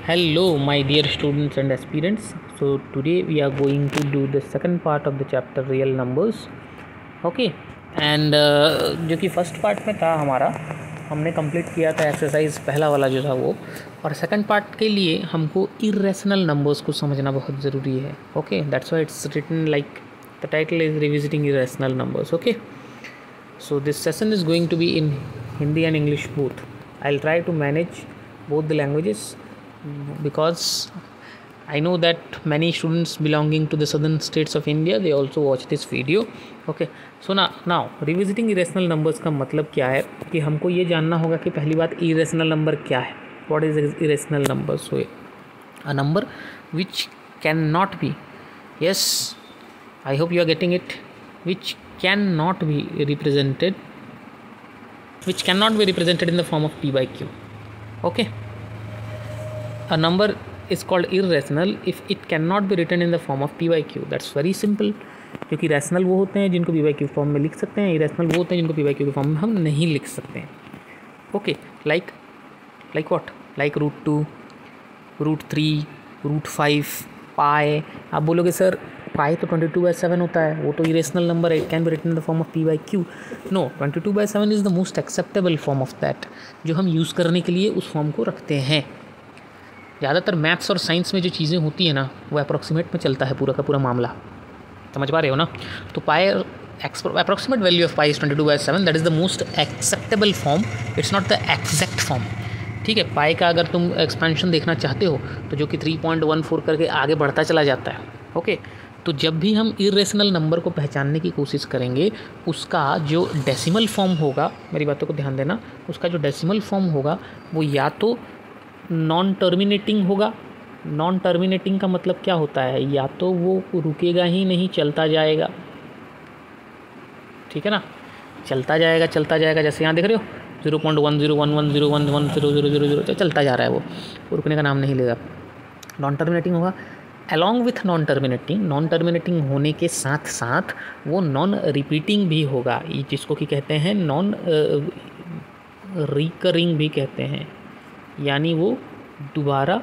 Hello, my dear students and aspirants. So today we are going to do the second part of the chapter real numbers. Okay, and जो कि first part में था हमारा, हमने complete किया था exercise पहला वाला जो था वो, और सेकंड पार्ट के लिए हमको इरेशनल नंबर्स को समझना बहुत ज़रूरी है. Okay, that's why it's written like the title is revisiting irrational numbers. Okay, so this session is going to be in Hindi and English both. I'll try to manage both the languages because I know that many students belonging to the southern states of India, they also watch this video. Okay, so now revisiting irrational numbers का मतलब क्या है कि हमको ये जानना होगा कि पहली बात irrational number क्या है. What is irrational number? So a number which cannot be, yes, I hope you are getting it, which cannot be represented in the form of p by q. Okay, a number is called irrational if it cannot be written in the form of p by q. That's very simple, क्योंकि rational वो होते हैं जिनको p by q form में लिख सकते हैं, irrational वो होते हैं जिनको p by q के फॉर्म में हम नहीं लिख सकते हैं. ओके, लाइक व्हाट, लाइक √2, √3, √5, पाई. आप बोलोगे सर पाई तो 22/7 होता है, वो तो इरेशनल नंबर है, it can be written in the form of p by q. No, 22/7 is the most acceptable form of that, जो हम यूज़ करने के लिए उस फॉर्म को रखते हैं. ज़्यादातर मैथ्स और साइंस में जो चीज़ें होती है ना, वो अप्रॉक्सीमेट में चलता है पूरा का पूरा मामला. समझ पा रहे हो ना? तो pi approximate value of pi is 22/7. That is the most acceptable form, it's not the exact form. ठीक है, पाई का अगर तुम एक्सपेंशन देखना चाहते हो तो जो कि 3.14 करके आगे बढ़ता चला जाता है. ओके, तो जब भी हम इरेशनल नंबर को पहचानने की कोशिश करेंगे, उसका जो डेसिमल फॉर्म होगा, मेरी बातों को ध्यान देना, उसका जो डेसिमल फॉर्म होगा वो या तो नॉन टर्मिनेटिंग होगा. नॉन टर्मिनेटिंग का मतलब क्या होता है? या तो वो रुकेगा ही नहीं, चलता जाएगा. ठीक है ना, चलता जाएगा. जैसे यहाँ देख रहे हो 0.101101101000 चलता जा रहा है, वो रुकने का नाम नहीं लेगा. नॉन टर्मिनेटिंग होगा. अलॉन्ग विथ नॉन टर्मिनेटिंग होने के साथ साथ वो नॉन रिपीटिंग भी होगा, जिसको कि कहते हैं नॉन रिकरिंग भी कहते हैं. यानी वो दोबारा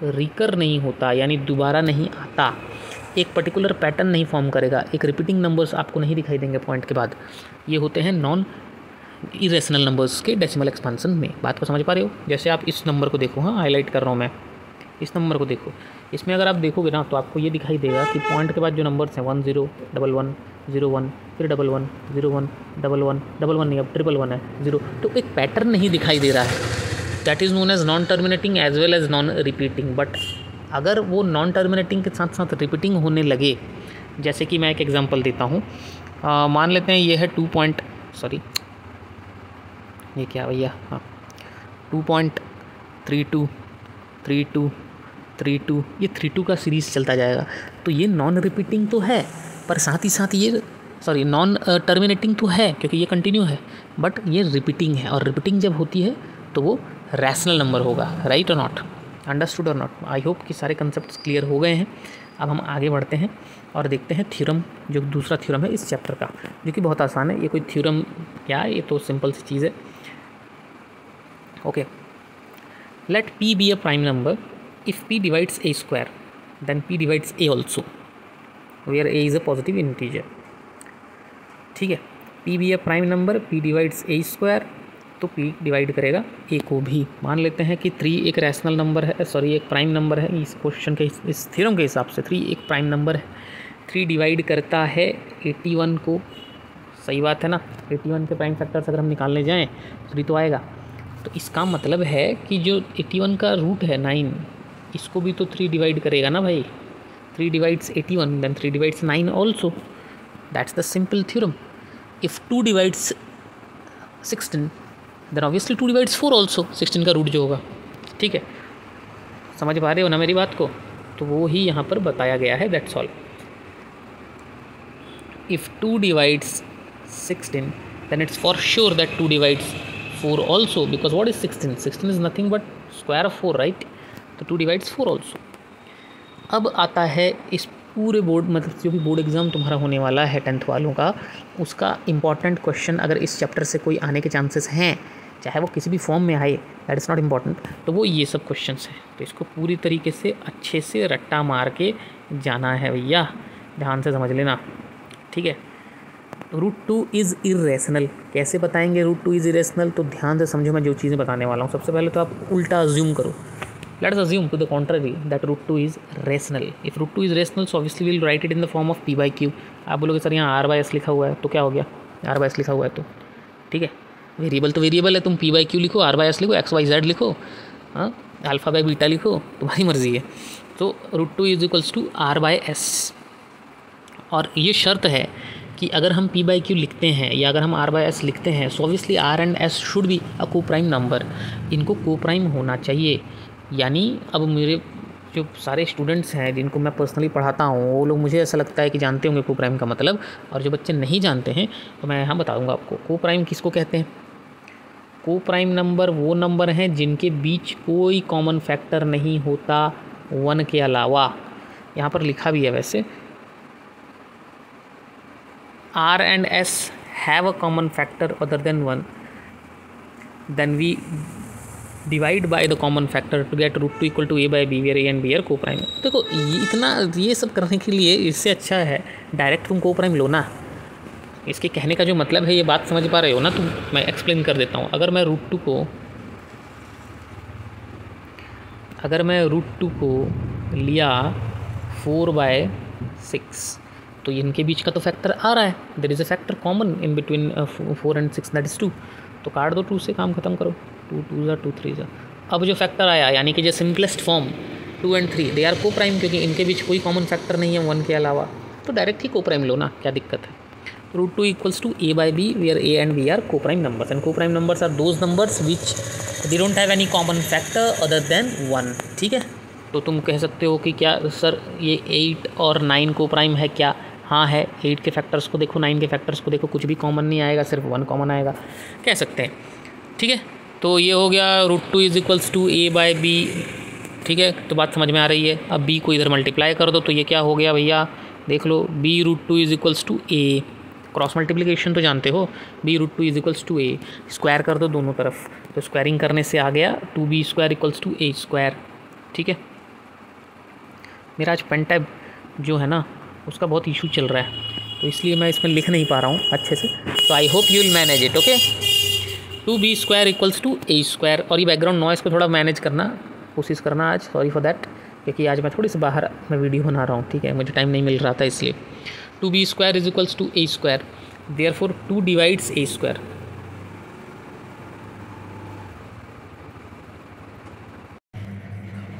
रिकर नहीं होता, यानी दोबारा नहीं आता, एक पर्टिकुलर पैटर्न नहीं फॉर्म करेगा, एक रिपीटिंग नंबर्स आपको नहीं दिखाई देंगे पॉइंट के बाद. ये होते हैं नॉन इरेशनल नंबर्स के डेसिमल एक्सपांसन में. बात को समझ पा रहे हो? जैसे आप इस नंबर को देखो, हाँ हाईलाइट कर रहा हूँ मैं, इस नंबर को देखो. इसमें अगर आप देखोगे ना तो आपको ये दिखाई देगा कि पॉइंट के बाद जो नंबर्स हैं 10 11 01 फिर 11 01 11 नहीं, अब 111 है 0, तो एक पैटर्न नहीं दिखाई दे रहा है. That is known as non terminating as well as non repeating. But अगर वो नॉन टर्मिनेटिंग के साथ साथ रिपीटिंग होने लगे, जैसे कि मैं एक एग्जांपल देता हूँ. मान लेते हैं ये है 2.32 32, ये 32 का सीरीज़ चलता जाएगा. तो ये नॉन रिपीटिंग तो है, पर साथ ही साथ ये नॉन टर्मिनेटिंग तो है क्योंकि ये कंटिन्यू है, बट ये रिपीटिंग है. और रिपीटिंग जब होती है तो वो रैशनल नंबर होगा. राइट और नॉट? अंडरस्टूड और नॉट? आई होप कि सारे कंसेप्ट्स क्लियर हो गए हैं. अब हम आगे बढ़ते हैं और देखते हैं थ्योरम, जो दूसरा थ्योरम है इस चैप्टर का, जो कि बहुत आसान है. ये कोई थ्योरम क्या है, ये तो सिंपल सी चीज़ है. Okay, let p be a prime number if p divides a square, then p divides a also, where a is a positive integer. ठीक है, p be a prime number, p divides a square, तो p divide करेगा a को भी. मान लेते हैं कि 3 एक रैशनल नंबर है, एक प्राइम नंबर है. इस क्वेश्चन के, इस थ्योरम के हिसाब से 3 एक प्राइम नंबर है. 3 डिवाइड करता है 81 को. सही बात है ना? 81 के प्राइम फैक्टर्स अगर हम निकालने जाएँ 3 तो आएगा. तो इसका मतलब है कि जो 81 का रूट है 9, इसको भी तो 3 डिवाइड करेगा ना भाई. 3 divides 81, then 3 divides 9 also. That's the simple theorem. If 2 divides 16, then obviously 2 divides 4 also, 16 का रूट जो होगा. ठीक है, समझ पा रहे हो ना मेरी बात को? तो वो ही यहाँ पर बताया गया है. That's all. If 2 divides 16, then it's for sure that 2 divides 4 also, because what is 16? 16 is nothing but square of 4, right? तो 2 divides 4 also. अब आता है इस पूरे बोर्ड, मतलब जो भी बोर्ड एग्ज़ाम तुम्हारा होने वाला है 10th वालों का, उसका इम्पॉर्टेंट क्वेश्चन अगर इस चैप्टर से कोई आने के चांसेस हैं, चाहे वो किसी भी फॉर्म में आए, दैट इज़ नॉट इम्पॉर्टेंट। तो वो ये सब क्वेश्चंस हैं, तो इसको पूरी तरीके से अच्छे से रट्टा मार के जाना है भैया, ध्यान से समझ लेना, ठीक है। √2 इज़ इरेशनल, कैसे बताएंगे √2 इज़ इरेशनल, तो ध्यान से समझो मैं जो चीज़ें बताने वाला हूँ। सबसे पहले तो आप उल्टा अज्यूम करो, let's assume to the contrary that √2 is rational. If √2 is rational so obviously will write it in the form of p/q। आप बोलोगे सर यहाँ r/s लिखा हुआ है, तो क्या हो गया, r/s लिखा हुआ है तो ठीक है, वेरिएबल तो वेरिएबल है, तुम p/q लिखो, r/s लिखो, x/y/z लिखो, हाँ, α/β लिखो, तुम्हारी मर्जी है। तो √2 इज इक्वल्स टू r/s, और ये शर्त है कि अगर हम p/q लिखते हैं या अगर हम r/s लिखते हैं so obviously r and s should be a को प्राइम नंबर, इनको को प्राइम होना चाहिए। यानी अब मेरे जो सारे स्टूडेंट्स हैं जिनको मैं पर्सनली पढ़ाता हूँ वो लोग मुझे ऐसा लगता है कि जानते होंगे को प्राइम का मतलब, और जो बच्चे नहीं जानते हैं तो मैं यहाँ बताऊँगा आपको को प्राइम किसको कहते हैं। को प्राइम नंबर वो नंबर हैं जिनके बीच कोई कॉमन फैक्टर नहीं होता 1 के अलावा। यहाँ पर लिखा भी है वैसे, R and S have a common factor other than 1, then we divide by the common factor to get √2 equal to a/b, where a and b are co-prime। देखो ये सब करने के लिए इससे अच्छा है डायरेक्ट तुम को प्राइम लो ना। इसके कहने का जो मतलब है ये बात समझ पा रहे हो ना तुम, मैं एक्सप्लेन कर देता हूँ। अगर मैं √2 को लिया 4/6, तो इनके बीच का तो फैक्टर आ रहा है, there is a factor common in between 4 and 6 that is 2, तो काट दो 2 से, काम खत्म करो, 2 2 2 3। अब जो फैक्टर आया यानी कि जो simplest form 2 and 3 they are co prime, क्योंकि इनके बीच कोई कॉमन फैक्टर नहीं है 1 के अलावा, तो डायरेक्ट ही को प्राइम लो ना, क्या दिक्कत है। √2 equals to a/b where a and b are co-prime numbers and co-prime numbers are those numbers which they don't have any common factor other than 1, ठीक है। तो तुम कह सकते हो कि क्या सर ये 8 और 9 को प्राइम है क्या, हाँ है। 8 के फैक्टर्स को देखो, 9 के फैक्टर्स को देखो, कुछ भी कॉमन नहीं आएगा, सिर्फ 1 कॉमन आएगा, कह सकते हैं, ठीक है। तो ये हो गया √2 इज इक्वल्स टू a/b, ठीक है। तो बात समझ में आ रही है। अब b को इधर मल्टीप्लाई कर दो तो ये क्या हो गया भैया, देख लो, b √2 is equals to a, cross multiplication तो जानते हो, b √2 is equals to a, square कर दो दोनों तरफ, तो स्क्वायरिंग करने से आ गया 2b² इक्वल्स टू a², ठीक है। मेरा आज पेन टैब जो है ना उसका बहुत इशू चल रहा है, तो इसलिए मैं इसमें लिख नहीं पा रहा हूँ अच्छे से, तो I hope you will manage it, okay. 2b² equals to a², और ये बैकग्राउंड नॉइज़ को थोड़ा मैनेज करना, कोशिश करना आज, सॉरी फॉर दैट, क्योंकि आज मैं थोड़ी सी बाहर मैं वीडियो बना रहा हूँ, ठीक है, मुझे टाइम नहीं मिल रहा था इसलिए। 2b² is equals to a², therefore 2 divides a²।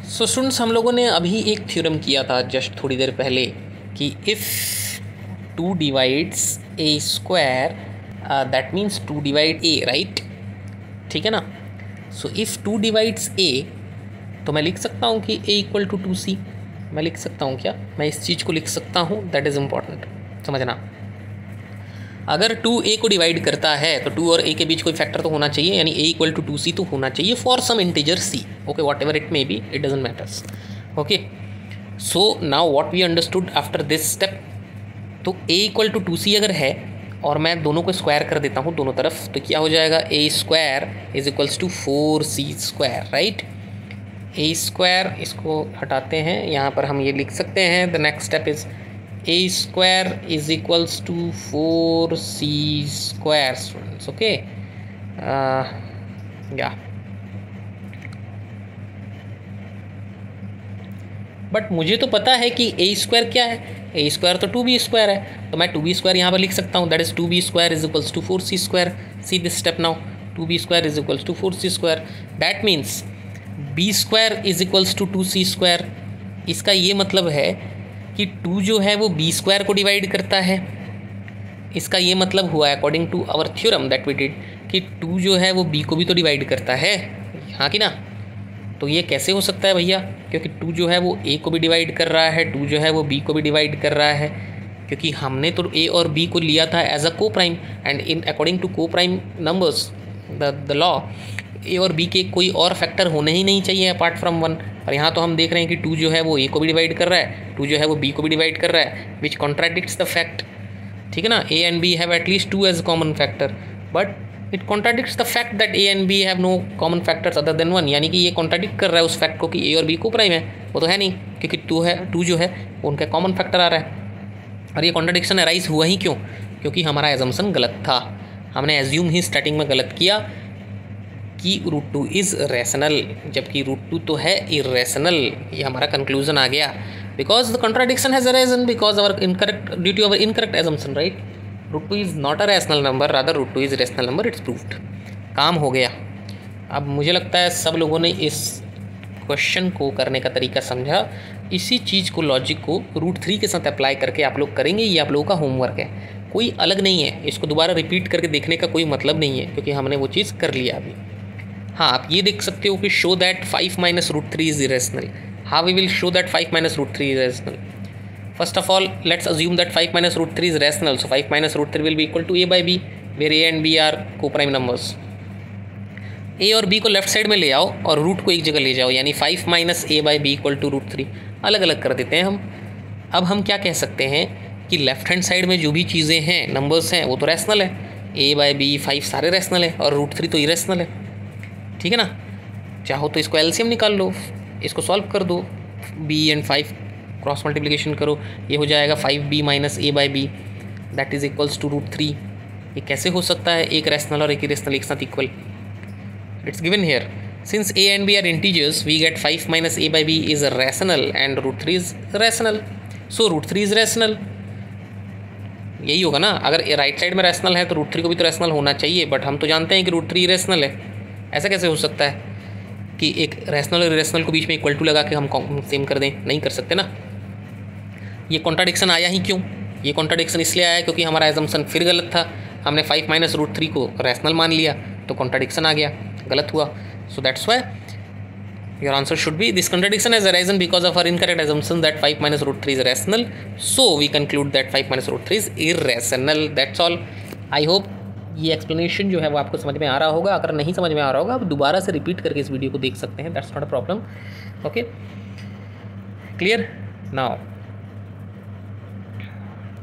So students, हम लोगों ने अभी एक थ्योरम किया था जस्ट थोड़ी देर पहले कि if 2 divides a² that means 2 divide a, right, ठीक है ना। सो इफ़ 2 डिवाइड्स a, तो मैं लिख सकता हूँ कि a इक्वल टू 2c, मैं लिख सकता हूँ क्या, मैं इस चीज़ को लिख सकता हूँ, दैट इज़ इम्पॉर्टेंट समझना। अगर 2a को डिवाइड करता है तो 2 और a के बीच कोई फैक्टर तो होना चाहिए, यानी a इक्वल टू 2c तो होना चाहिए for some integer c, okay, whatever it may be, it doesn't matters, okay. So now what we understood after this step, तो a इक्वल टू 2c अगर है और मैं दोनों को स्क्वायर कर देता हूँ दोनों तरफ, तो क्या हो जाएगा, a² is equals to 4c², right. a², इसको हटाते हैं, यहाँ पर हम ये लिख सकते हैं, the next step is a² is equals to 4c² students, okay. या बट मुझे तो पता है कि a² क्या है, a² तो 2b² है, तो मैं 2b² यहाँ पर लिख सकता हूँ, that is 2b² is equals to 4c²। See this step now, 2b² is equals to 4c², that means b² is equals to 2c²। इसका ये मतलब है कि 2 जो है वो b² को डिवाइड करता है, इसका ये मतलब हुआ according to our theorem that we did कि 2 जो है वो b को भी तो डिवाइड करता है, हाँ कि ना। तो ये कैसे हो सकता है भैया, क्योंकि 2 जो है वो a को भी डिवाइड कर रहा है, 2 जो है वो b को भी डिवाइड कर रहा है, क्योंकि हमने तो a और b को लिया था as a coprime, and in according to coprime numbers the law, a और b के कोई और फैक्टर होने ही नहीं चाहिए अपार्ट फ्रॉम 1। और यहाँ तो हम देख रहे हैं कि 2 जो है वो a को भी डिवाइड कर रहा है, 2 जो है वो b को भी डिवाइड कर रहा है, विच कॉन्ट्राडिक्ट्स द फैक्ट, ठीक है ना। a and b have at least 2 as common factor, but it contradicts the fact that A and B have no common factors other than 1, यानी कि ये कॉन्ट्राडिक्ट कर रहा है उस फैक्ट को कि ए और बी को प्राइम है, वो तो है नहीं, क्योंकि 2 जो है वो उनका कॉमन फैक्टर आ रहा है। और ये कॉन्ट्राडिक्शन अराइज हुआ ही क्यों? क्योंकि हमारा एजम्पशन गलत था, हमने एज्यूम ही स्टार्टिंग में गलत किया कि √2 इज़ रैशनल, जबकि √2 तो है इरेशनल। ये हमारा कंक्लूजन आ गया, because the contradiction has arisen because our incorrect due to our incorrect assumption, right. √2 is not a rational number, rather √2 is rational number, it's proved. काम हो गया। अब मुझे लगता है सब लोगों ने इस क्वेश्चन को करने का तरीका समझा। इसी चीज़ को, लॉजिक को √3 के साथ अप्लाई करके आप लोग करेंगे, ये आप लोगों का होमवर्क है, कोई अलग नहीं है। इसको दोबारा रिपीट करके देखने का कोई मतलब नहीं है, क्योंकि हमने वो चीज़ कर लिया अभी। हाँ, आप ये देख सकते हो कि show that 5 minus √3 is irrational. How we will show that 5 minus √3 is irrational? First of all, let's assume that 5 minus √3 is rational. So 5 minus √3 will be equal to a by b, where a and b are co-prime numbers. a और b को left side में ले आओ और root को एक जगह ले जाओ, यानी 5 minus a by b equal to √3 अलग अलग कर देते हैं हम। अब हम क्या कह सकते हैं कि लेफ्ट हैंड साइड में जो भी चीज़ें हैं, नंबर्स हैं, वो तो रैशनल है। a by b 5 सारे रैशनल है और √3 तो इरेशनल है, ठीक है ना। चाहो तो इसको एलसीएम निकाल लो, इसको सॉल्व कर दो, b एंड 5 क्रॉस मल्टीप्लिकेशन करो, ये हो जाएगा 5b minus a by B that is equals to √3। ये कैसे हो सकता है, एक रैशनल और एक इरेशनल एक साथ equal? It's given here, since a and b are integers we get 5 minus a by B is rational and √3 is rational, so √3 is rational. यही होगा ना, अगर राइट साइड में रैशनल है तो √3 को भी तो रैशनल होना चाहिए, बट हम तो जानते हैं कि √3 इरेशनल है। ऐसा कैसे हो सकता है कि एक रैशनल और इरेशनल को बीच में इक्वल टू लगा के हम सेम कर दें? नहीं कर सकते ना। ये कॉन्ट्राडिक्शन आया ही क्यों? ये कॉन्ट्राडिक्शन इसलिए आया क्योंकि हमारा एजम्पशन फिर गलत था। हमने 5 माइनस √3 को रैशनल मान लिया, तो कॉन्ट्राडिक्शन आ गया, गलत हुआ। So that's why your answer should be this contradiction has arisen because of our incorrect assumption that 5 minus √3 is rational, so we conclude that 5 minus √3 is irrational. That's all. I hope ये explanation जो है वो आपको समझ में आ रहा होगा। अगर नहीं समझ में आ रहा होगा, आप दोबारा से रिपीट करके इस वीडियो को देख सकते हैं, that's not a problem. Okay, clear? Now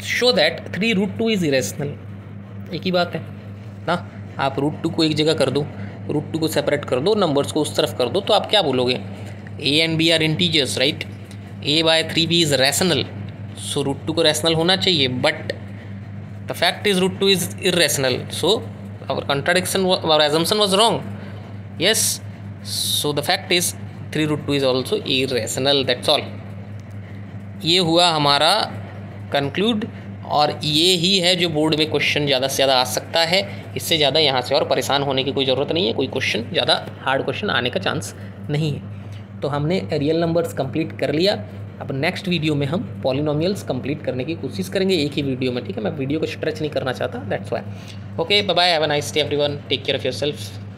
show that 3 √2 is irrational. एक ही बात है ना, आप √2 को एक जगह कर दो, √2 को सेपरेट कर दो, नंबर्स को उस तरफ कर दो, तो आप क्या बोलोगे? a and b are integers, right. a by 3b is rational, so √2 को रैशनल होना चाहिए, but the fact is √2 is irrational, so our contradiction, our assumption was wrong. Yes, so the fact is 3 √2 is also irrational. That's all. ये हुआ हमारा conclude, और ये ही है जो बोर्ड में क्वेश्चन ज़्यादा से ज़्यादा आ सकता है। इससे ज़्यादा यहाँ से और परेशान होने की कोई ज़रूरत नहीं है, कोई क्वेश्चन ज़्यादा हार्ड क्वेश्चन आने का चांस नहीं है। तो हमने रियल नंबर्स कंप्लीट कर लिया। अब नेक्स्ट वीडियो में हम पॉलिनोमियल्स कंप्लीट करने की कोशिश करेंगे एक ही वीडियो में, ठीक है। मैं वीडियो को स्ट्रेच नहीं करना चाहता, that's why. Okay, bye bye, have a nice day everyone, take care of yourself.